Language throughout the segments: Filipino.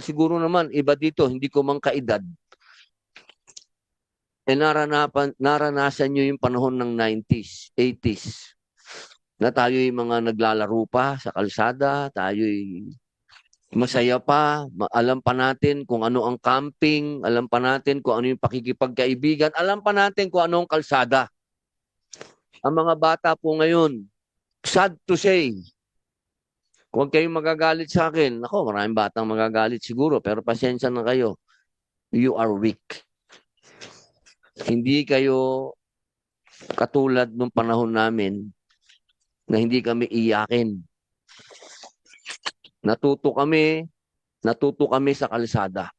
Dahil siguro naman, iba dito, hindi ko mang kaedad, naranasan nyo yung panahon ng 90s, 80s, na tayo'y mga naglalaro pa sa kalsada, tayo'y masaya pa, alam pa natin kung ano ang camping, alam pa natin kung ano yung pakikipagkaibigan, alam pa natin kung ano ang kalsada. Ang mga bata po ngayon, sad to say, huwag kayong magagalit sa akin. Ako, maraming batang magagalit siguro, pero pasensya na kayo. You are weak. Hindi kayo katulad nung panahon namin na hindi kami iyakin. Natuto kami, natuto kami sa kalsada.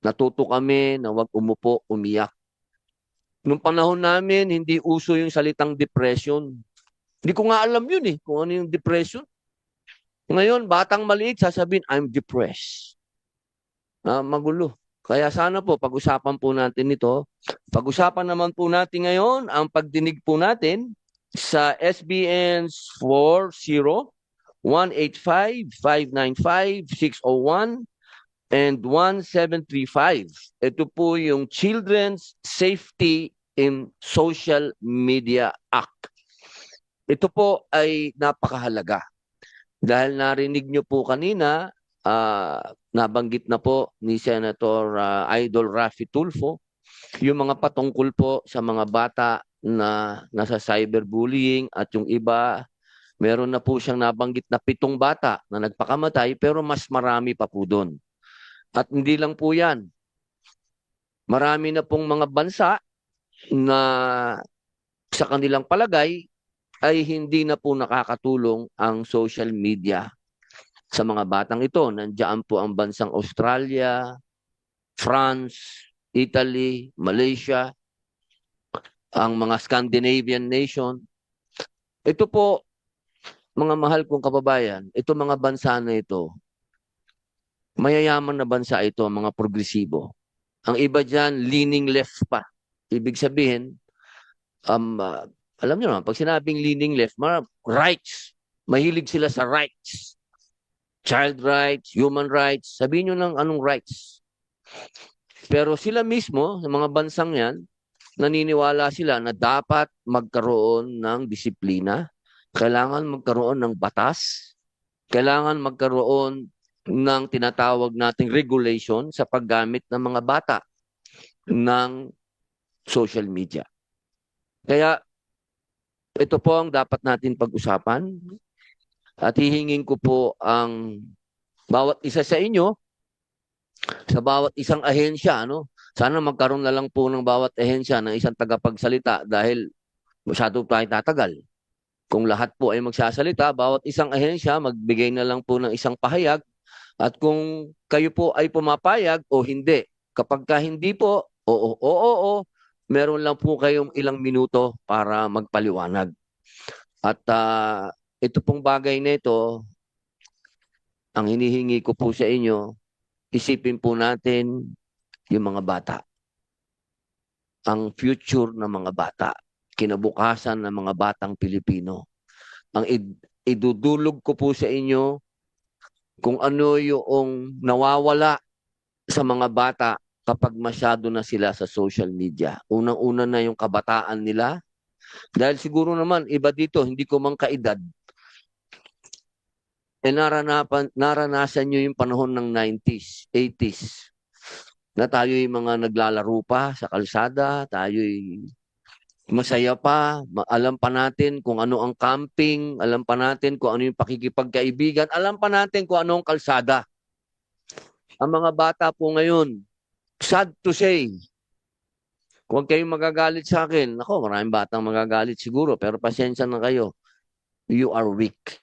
Natuto kami na huwag umupo, umiyak. Nung panahon namin, hindi uso yung salitang depression. Hindi ko nga alam yun kung ano yung depression. Ngayon, batang maliit, sasabihin, I'm depressed. Magulo. Kaya sana po, pag-usapan po natin ito. Pag-usapan naman po natin ngayon ang pagdinig po natin sa SBN 40-185-595-601 and 1735. Ito po yung Children's Safety in Social Media Act. Ito po ay napakahalaga. Dahil narinig nyo po kanina, nabanggit na po ni Senator Idol Raffy Tulfo, yung mga patungkol po sa mga bata na nasa cyberbullying at yung iba, meron na po siyang nabanggit na 7 bata na nagpakamatay pero mas marami pa po doon. At hindi lang po yan. Marami na pong mga bansa na sa kanilang palagay ay hindi na po nakakatulong ang social media sa mga batang ito. Nandiyan po ang bansang Australia, France, Italy, Malaysia, ang mga Scandinavian nation. Ito po, mga mahal kong kababayan, ito mga bansa na ito, mayayaman na bansa ito, mga progresibo. Ang iba dyan, leaning left pa. Ibig sabihin, alam niyo naman, pag sinabing leaning left, rights. Mahilig sila sa rights. Child rights, human rights. Sabihin nyo ng anong rights. Pero sila mismo, sa mga bansang yan, naniniwala sila na dapat magkaroon ng disiplina. Kailangan magkaroon ng batas. Kailangan magkaroon ng tinatawag nating regulation sa paggamit ng mga bata ng social media. Kaya ito po ang dapat natin pag-usapan at hihingin ko po ang bawat isa sa inyo, sa bawat isang ahensya, sana magkaroon na lang po ng bawat ahensya ng isang tagapagsalita dahil masyado tayo tatagal. Kung lahat po ay magsasalita, bawat isang ahensya magbigay na lang po ng isang pahayag at kung kayo po ay pumapayag o hindi. Kapag ka hindi po, oo, meron lang po kayong ilang minuto para magpaliwanag. At ito pong bagay na ito, ang hinihingi ko po sa inyo, isipin po natin yung mga bata. Ang future ng mga bata. Kinabukasan ng mga batang Pilipino. Ang idudulog ko po sa inyo kung ano yung nawawala sa mga bata kapag masyado na sila sa social media. Unang-una na yung kabataan nila. Dahil siguro naman, iba dito, hindi ko mang kaedad, naranasan nyo yung panahon ng 90s, 80s, na tayo'y mga naglalaro pa sa kalsada, tayo'y masaya pa, alam pa natin kung ano ang camping, alam pa natin kung ano yung pakikipagkaibigan, alam pa natin kung ano ang kalsada. Ang mga bata po ngayon, sad to say, huwag kayong magagalit sa akin. Ako, maraming batang magagalit siguro, pero pasensya na kayo. You are weak.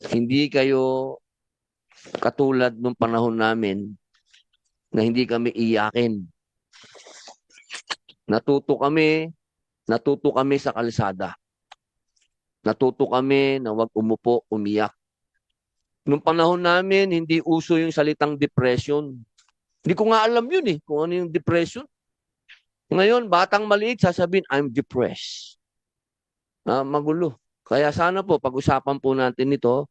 Hindi kayo katulad nung panahon namin na hindi kami iyakin. Natuto kami sa kalsada. Natuto kami na huwag umupo, umiyak. Nung panahon namin, hindi uso yung salitang depression. Hindi ko nga alam yun kung ano yung depression. Ngayon, batang maliit, sasabihin, I'm depressed. Magulo. Kaya sana po, pag-usapan po natin ito,